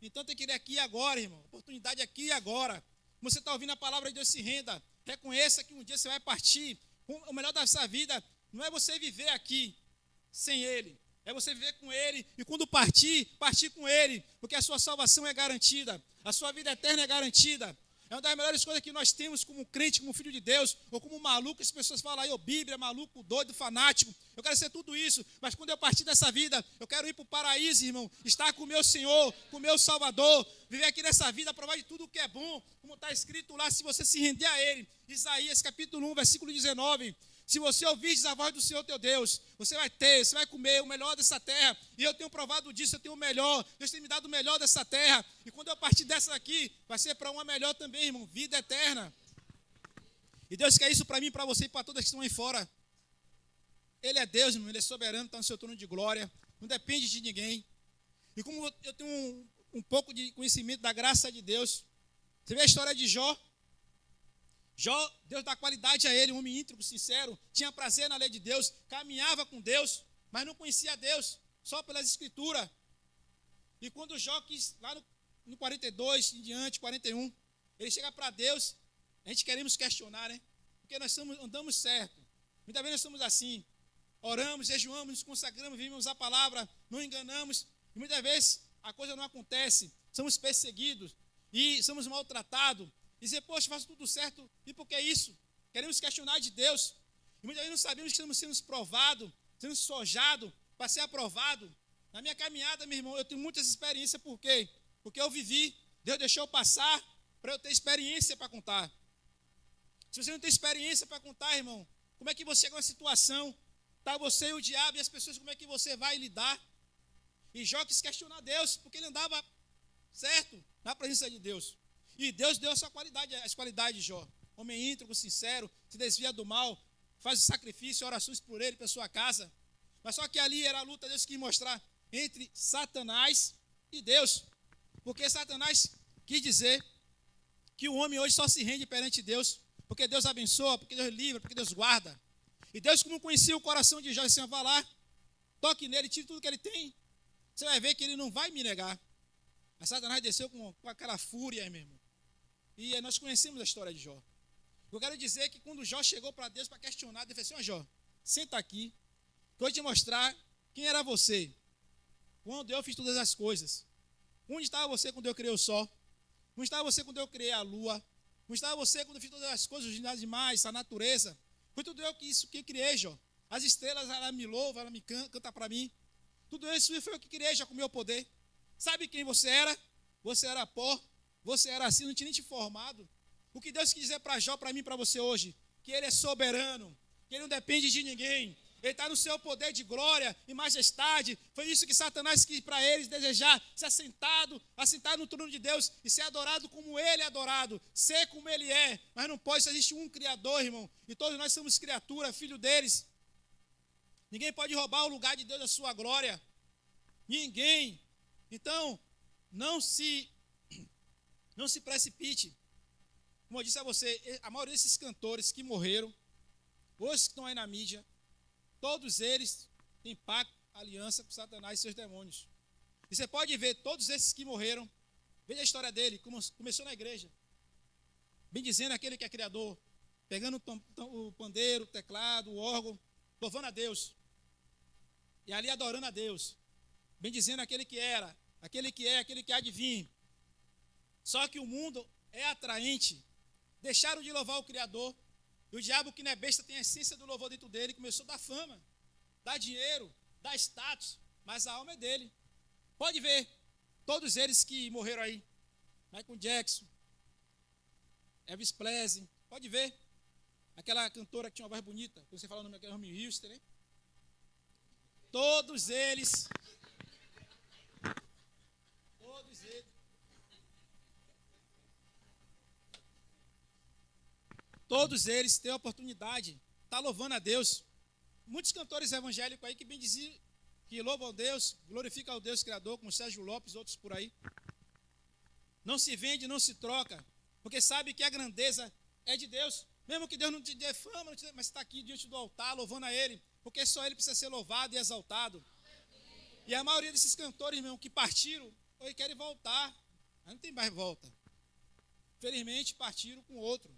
Então tem que ir aqui e agora, irmão. Oportunidade aqui e agora. Como você está ouvindo a palavra de Deus, se renda. Reconheça que um dia você vai partir. O melhor da sua vida não é você viver aqui sem Ele. É você viver com Ele e quando partir, partir com Ele. Porque a sua salvação é garantida. A sua vida eterna é garantida. É uma das melhores coisas que nós temos como crente, como filho de Deus, ou como maluco. As pessoas falam aí, Bíblia, maluco, doido, fanático. Eu quero ser tudo isso, mas quando eu partir dessa vida, eu quero ir para o paraíso, irmão. Estar com o meu Senhor, com o meu Salvador. Viver aqui nessa vida, provar de tudo o que é bom. Como está escrito lá, se você se render a Ele. Isaías capítulo 1, versículo 19. Se você ouvir a voz do Senhor teu Deus, você vai comer o melhor dessa terra. E eu tenho provado disso, eu tenho o melhor. Deus tem me dado o melhor dessa terra. E quando eu partir dessa aqui, vai ser para uma melhor também, irmão. Vida eterna. E Deus quer isso para mim, para você e para todas que estão aí fora. Ele é Deus, irmão. Ele é soberano, está no seu trono de glória. Não depende de ninguém. E como eu tenho um pouco de conhecimento da graça de Deus. Você vê a história de Jó? Jó, Deus dá qualidade a ele, um homem íntegro, sincero, tinha prazer na lei de Deus, caminhava com Deus, mas não conhecia Deus, só pelas escrituras. E quando Jó quis, lá no 42, em diante, 41, ele chega para Deus, a gente queremos questionar, né? Porque nós andamos certo. Muitas vezes nós somos assim, oramos, jejuamos, nos consagramos, vivemos a palavra, não enganamos, e muitas vezes a coisa não acontece, somos perseguidos e somos maltratados. E dizer, poxa, faço tudo certo, e por que isso? Queremos questionar de Deus. E muitas vezes não sabemos que estamos sendo provados, sendo sojados para ser aprovado. Na minha caminhada, meu irmão, eu tenho muitas experiências, por quê? Porque eu vivi, Deus deixou passar para eu ter experiência para contar. Se você não tem experiência para contar, irmão, como é que você chega numa situação, está você e o diabo e as pessoas, como é que você vai lidar? E Jó quis questionar Deus, porque ele andava certo na presença de Deus. E Deus deu as qualidades de Jó. Homem íntegro, sincero, se desvia do mal, faz sacrifício, orações por ele, pela sua casa. Mas só que ali era a luta, Deus quis mostrar entre Satanás e Deus. Porque Satanás quis dizer que o homem hoje só se rende perante Deus, porque Deus abençoa, porque Deus livra, porque Deus guarda. E Deus, que não conhecia o coração de Jó, disse, vá lá, toque nele, tire tudo que ele tem. Você vai ver que ele não vai me negar. Mas Satanás desceu com aquela fúria aí, meu irmão. E nós conhecemos a história de Jó. Eu quero dizer que quando Jó chegou para Deus para questionar, Deus disse assim, Jó, senta aqui, que eu vou te mostrar quem era você. Quando eu fiz todas as coisas. Onde estava você quando eu criei o sol? Onde estava você quando eu criei a lua? Onde estava você quando eu fiz todas as coisas, os animais, a natureza? Foi tudo eu que criei, Jó. As estrelas, ela me louva, ela me canta para mim. Tudo isso foi eu que criei, Jó, com o meu poder. Sabe quem você era? Você era pó. Você era assim, não tinha nem te formado. O que Deus quis dizer para Jó, para mim, para você hoje, que Ele é soberano, que Ele não depende de ninguém, Ele está no seu poder de glória e majestade. Foi isso que Satanás quis para eles desejar, ser assentado no trono de Deus e ser adorado como Ele é adorado, ser como Ele é. Mas não pode, só existe um Criador, irmão, e todos nós somos criatura, filho deles. Ninguém pode roubar o lugar de Deus da sua glória, ninguém. Então, não se precipite. Como eu disse a você, a maioria desses cantores que morreram, hoje que estão aí na mídia, todos eles têm pacto, aliança com Satanás e seus demônios. E você pode ver todos esses que morreram, veja a história dele, como começou na igreja, bem dizendo aquele que é criador, pegando o pandeiro, o teclado, o órgão, louvando a Deus, e ali adorando a Deus, bem dizendo aquele que era, aquele que é, aquele que há de vir. Só que o mundo é atraente. Deixaram de louvar o Criador. E o diabo, que não é besta, tem a essência do louvor dentro dele. Começou a dar fama, dar dinheiro, dar status. Mas a alma é dele. Pode ver. Todos eles que morreram aí. Michael Jackson. Elvis Presley. Pode ver. Aquela cantora que tinha uma voz bonita. Quando você fala o nome daquela Whitney Houston, né? Todos eles. Todos eles têm a oportunidade, está louvando a Deus. Muitos cantores evangélicos aí que bem diziam, que louvam a Deus, glorificam ao Deus Criador, como Sérgio Lopes, outros por aí. Não se vende, não se troca, porque sabe que a grandeza é de Deus. Mesmo que Deus não te dê fama, mas está aqui diante do altar, louvando a Ele, porque só Ele precisa ser louvado e exaltado. E a maioria desses cantores, irmão, que partiram, hoje querem voltar, mas não tem mais volta. Felizmente, partiram com outro.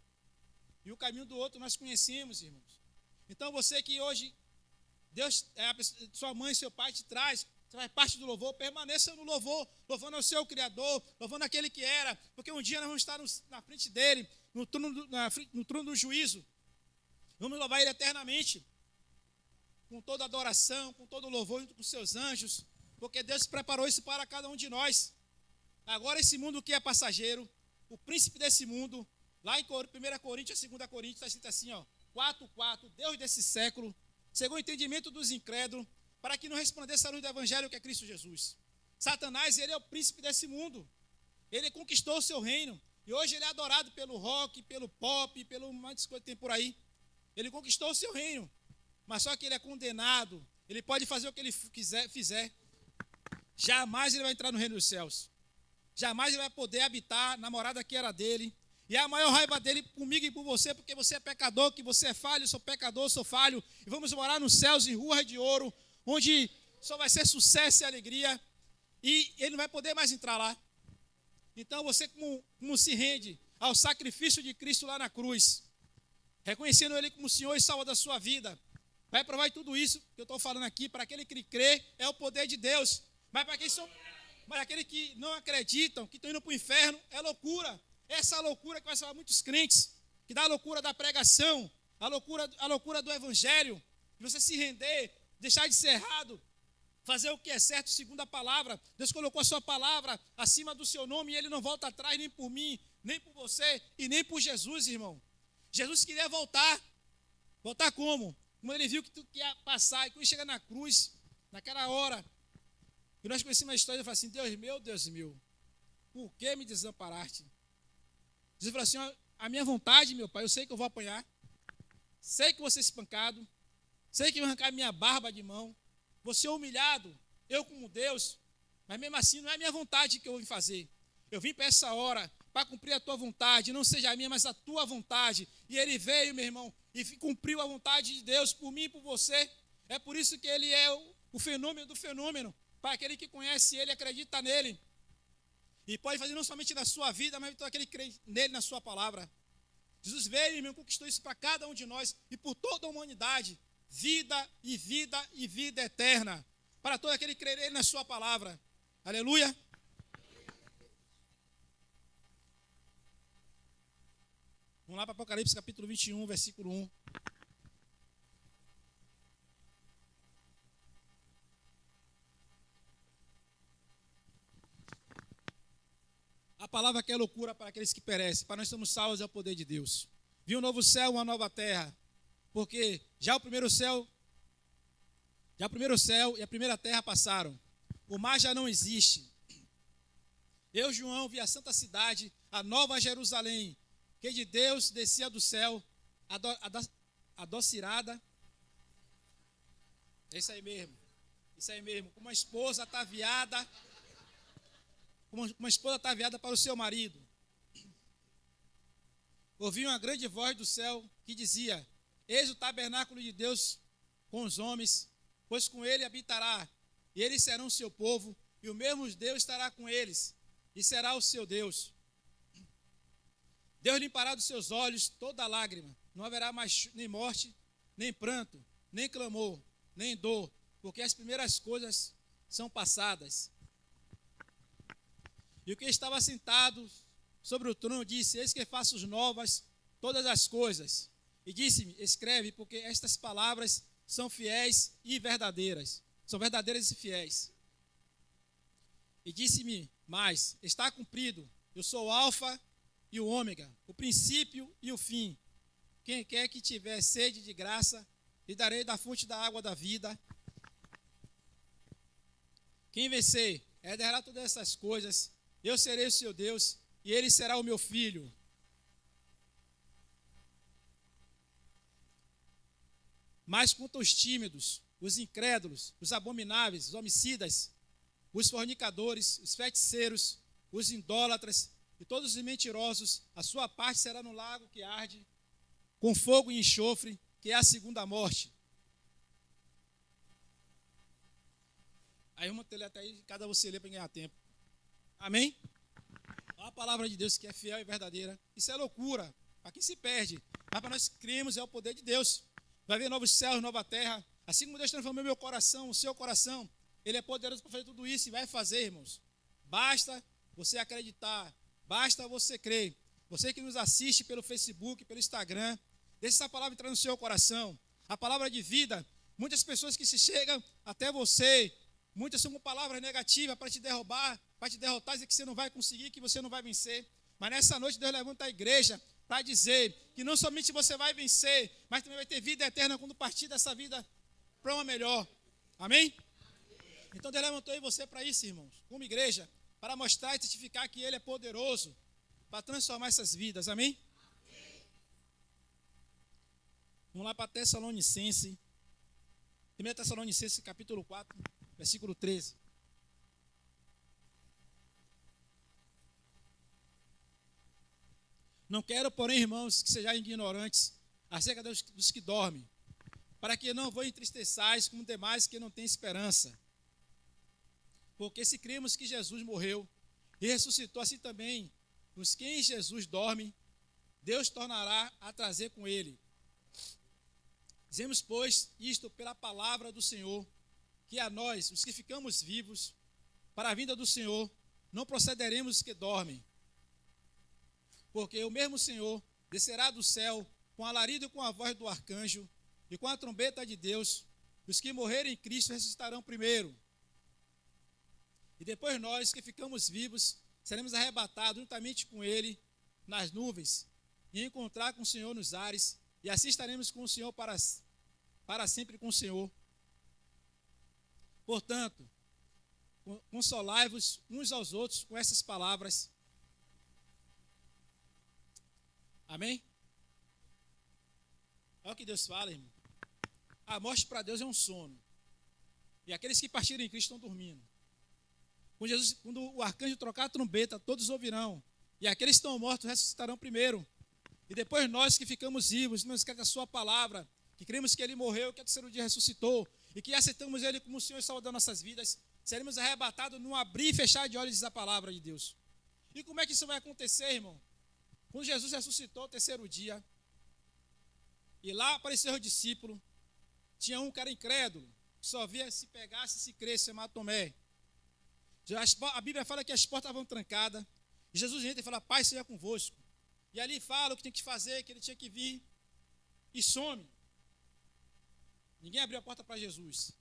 E o caminho do outro nós conhecemos, irmãos. Então, você que hoje, Deus, sua mãe, seu pai te traz, você faz parte do louvor, permaneça no louvor, louvando ao seu Criador, louvando aquele que era, porque um dia nós vamos estar na frente dele, no trono do juízo. Vamos louvar ele eternamente, com toda adoração, com todo louvor, junto com seus anjos, porque Deus preparou isso para cada um de nós. Agora esse mundo que é passageiro, o príncipe desse mundo, lá em 1 Coríntios, 2 Coríntios, está escrito assim, 4:4, Deus desse século, segundo o entendimento dos incrédulos, para que não resplandeça a luz do evangelho que é Cristo Jesus. Satanás, ele é o príncipe desse mundo. Ele conquistou o seu reino. E hoje ele é adorado pelo rock, pelo pop, pelo mais coisa que tem por aí. Ele conquistou o seu reino. Mas só que ele é condenado. Ele pode fazer o que ele fizer. Jamais ele vai entrar no reino dos céus. Jamais ele vai poder habitar na morada que era dele. E a maior raiva dele comigo e por você, porque você é pecador, que você é falho, eu sou pecador, eu sou falho. E vamos morar nos céus em ruas de ouro, onde só vai ser sucesso e alegria. E ele não vai poder mais entrar lá. Então você como se rende ao sacrifício de Cristo lá na cruz, reconhecendo Ele como Senhor e Salvador da sua vida, vai provar tudo isso que eu estou falando aqui. Para aquele que crê, é o poder de Deus. Mas para aqueles que não acreditam, que estão indo para o inferno, é loucura. Essa loucura que vai salvar muitos crentes, que dá a loucura da pregação, a loucura do evangelho, de você se render, deixar de ser errado, fazer o que é certo segundo a palavra. Deus colocou a sua palavra acima do seu nome e ele não volta atrás nem por mim, nem por você e nem por Jesus, irmão. Jesus queria voltar. Voltar como? Como ele viu que tu ia passar. E quando chega na cruz, naquela hora, e nós conhecemos a história, ele fala assim, Deus meu, por que me desamparaste? Jesus falou assim, a minha vontade, meu pai, eu sei que eu vou apanhar, sei que vou ser espancado, sei que vou arrancar minha barba de mão, vou ser humilhado, eu como Deus, mas mesmo assim não é a minha vontade que eu vim fazer. Eu vim para essa hora, para cumprir a tua vontade, não seja a minha, mas a tua vontade. E ele veio, meu irmão, e cumpriu a vontade de Deus por mim e por você. É por isso que ele é o fenômeno do fenômeno. Para aquele que conhece ele, acredita nele. E pode fazer não somente na sua vida, mas todo aquele que crê nele, na sua palavra. Jesus veio, irmão, conquistou isso para cada um de nós e por toda a humanidade. Vida e vida e vida eterna. Para todo aquele que crê nele na sua palavra. Aleluia. Vamos lá para Apocalipse capítulo 21, versículo 1. A palavra que é loucura para aqueles que perecem, para nós somos salvos é o poder de Deus. Viu um novo céu, uma nova terra, porque já o primeiro céu e a primeira terra passaram. O mar já não existe. Eu, João, vi a santa cidade, a nova Jerusalém, que de Deus descia do céu, adocirada. Isso aí mesmo, como uma esposa ataviada, para o seu marido. Ouvi uma grande voz do céu que dizia, eis o tabernáculo de Deus com os homens, pois com ele habitará, e eles serão seu povo, e o mesmo Deus estará com eles, e será o seu Deus. Deus limpará dos seus olhos toda lágrima, não haverá mais nem morte, nem pranto, nem clamor, nem dor, porque as primeiras coisas são passadas. E o que estava sentado sobre o trono disse, eis que faço novas todas as coisas. E disse-me, escreve, porque estas palavras são fiéis e verdadeiras. São verdadeiras e fiéis. E disse-me mais, está cumprido, eu sou o alfa e o ômega, o princípio e o fim. Quem quer que tiver sede de graça, lhe darei da fonte da água da vida. Quem vencer, herdará todas essas coisas, eu serei o seu Deus, e ele será o meu filho. Mas quanto aos tímidos, os incrédulos, os abomináveis, os homicidas, os fornicadores, os feiticeiros, os idólatras e todos os mentirosos, a sua parte será no lago que arde com fogo e enxofre, que é a segunda morte. Aí vamos ter até aí, cada você lê para ganhar tempo. Amém? A palavra de Deus que é fiel e verdadeira. Isso é loucura para quem se perde. Mas para nós que cremos é o poder de Deus. Vai haver novos céus, nova terra. Assim como Deus transformou meu coração, o seu coração, Ele é poderoso para fazer tudo isso e vai fazer, irmãos. Basta você acreditar, basta você crer. Você que nos assiste pelo Facebook, pelo Instagram, deixe essa palavra entrar no seu coração. A palavra de vida, muitas pessoas que se chegam até você, muitas são com palavras negativas para te derrubar, para te derrotar, dizer que você não vai conseguir, que você não vai vencer. Mas nessa noite Deus levanta a igreja para dizer que não somente você vai vencer, mas também vai ter vida eterna quando partir dessa vida para uma melhor. Amém? Então Deus levantou você para isso, irmãos, como igreja, para mostrar e testificar que Ele é poderoso para transformar essas vidas. Amém? Vamos lá para Tessalonicenses. 1 Tessalonicenses, capítulo 4, versículo 13. Não quero, porém, irmãos, que sejam ignorantes acerca dos que dormem, para que não vos entristeçais como demais que não têm esperança. Porque se cremos que Jesus morreu e ressuscitou, assim também os que em Jesus dormem, Deus tornará a trazer com ele. Dizemos, pois, isto pela palavra do Senhor, que a nós, os que ficamos vivos, para a vinda do Senhor, não procederemos os que dormem. Porque o mesmo Senhor descerá do céu com alarido e com a voz do arcanjo e com a trombeta de Deus. Os que morrerem em Cristo ressuscitarão primeiro. E depois nós que ficamos vivos seremos arrebatados juntamente com Ele nas nuvens e encontrar com o Senhor nos ares. E assim estaremos com o Senhor para sempre com o Senhor. Portanto, consolai-vos uns aos outros com essas palavras. Amém? Olha o que Deus fala, irmão. A morte para Deus é um sono. E aqueles que partiram em Cristo estão dormindo. Quando o arcanjo trocar a trombeta, todos ouvirão. E aqueles que estão mortos ressuscitarão primeiro. E depois nós que ficamos vivos, não esquece a sua palavra, que cremos que Ele morreu, que ao terceiro dia ressuscitou, e que aceitamos Ele como o Senhor e Salvador das nossas vidas, seremos arrebatados num abrir e fechar de olhos, diz a palavra de Deus. E como é que isso vai acontecer, irmão? Quando Jesus ressuscitou, terceiro dia, e lá apareceu o discípulo, tinha um que era incrédulo, que só via se pegasse, se cresce, chamado Tomé. A Bíblia fala que as portas estavam trancadas, e Jesus entra e fala, Pai, seja convosco. E ali fala o que tem que fazer, que ele tinha que vir, e some. Ninguém abriu a porta para Jesus.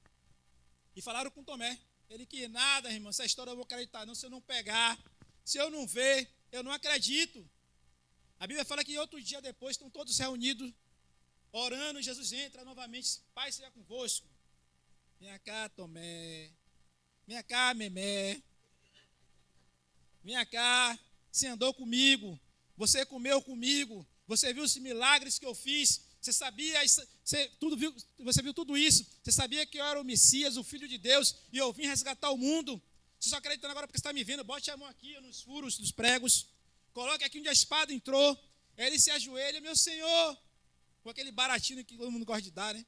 E falaram com Tomé, ele que nada, irmão, essa história eu vou acreditar não, se eu não pegar, se eu não ver, eu não acredito. A Bíblia fala que outro dia depois estão todos reunidos, orando, e Jesus entra novamente, Pai seja convosco. Vem cá, Tomé. Vem cá, Memé. Vem cá, você andou comigo, você comeu comigo, você viu os milagres que eu fiz, você sabia, você viu tudo isso, você sabia que eu era o Messias, o Filho de Deus, e eu vim resgatar o mundo. Você só acreditando agora porque você está me vendo, bote a mão aqui nos furos dos pregos, coloque aqui onde a espada entrou, aí ele se ajoelha, meu Senhor, com aquele baratinho que todo mundo gosta de dar, né?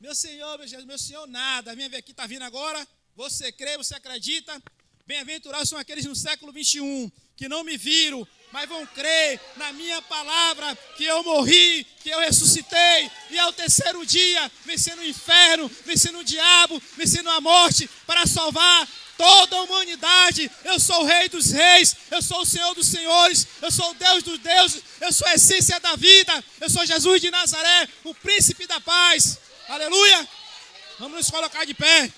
Meu Senhor, meu Jesus, meu Senhor, nada, vem ver aqui, está vindo agora, você crê, você acredita? Bem-aventurados são aqueles no século 21 que não me viram, mas vão crer na minha palavra, que eu morri, que eu ressuscitei, e ao terceiro dia, vencendo o inferno, vencendo o diabo, vencendo a morte, para salvar toda a humanidade. Eu sou o Rei dos Reis, eu sou o Senhor dos Senhores, eu sou o Deus dos deuses, eu sou a essência da vida, eu sou Jesus de Nazaré, o príncipe da paz. Aleluia! Vamos nos colocar de pé.